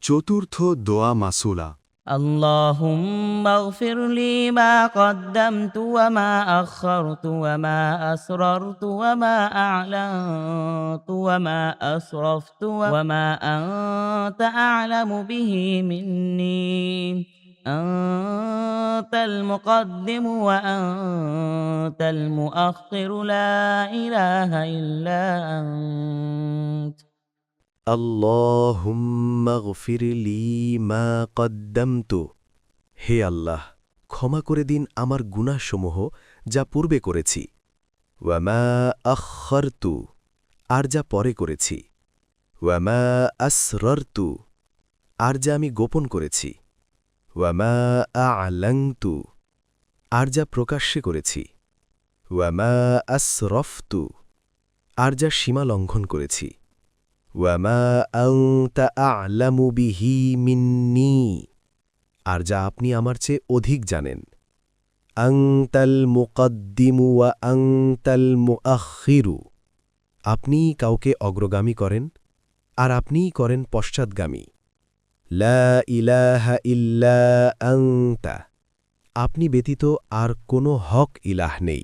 চতুর্থ দোয়া মাসুলা। اللهم اغفر لي ما قدمت وما أخرت وما أسررت وما أعلنت وما أسرفت وما أنت أعلم به مني أنت المقدم وأنت المؤخر لا إله إلا أنت আল্লাহুম্মাগফির লি মা কদ্দামতু। হে আল্লাহ, ক্ষমা করে দিন আমার গুনাহসমূহ যা পূর্বে করেছি, ওয়ামা আখখারতু, আর যা পরে করেছি, ওয়ামা আসররতু, আর যা আমি গোপন করেছি, ওয়ামা আ'লানতু, আর যা প্রকাশ্যে করেছি, ওয়ামা আসরফতু, আর যা সীমা লঙ্ঘন করেছি, ওয়ামা আনতা আ'লামু বিহি মিন্নী, আর যা আপনি আমার চেয়ে অধিক জানেন। আনতাল মুকদ্দিমু ওয়া আনতাল মুআখিরু, আপনিই কাউকে অগ্রগামী করেন আর আপনিই করেন পশ্চাৎগামী। লা ইলাহা ইল্লা আনতা, আপনি ব্যতীত আর কোনো হক ইলাহ নেই।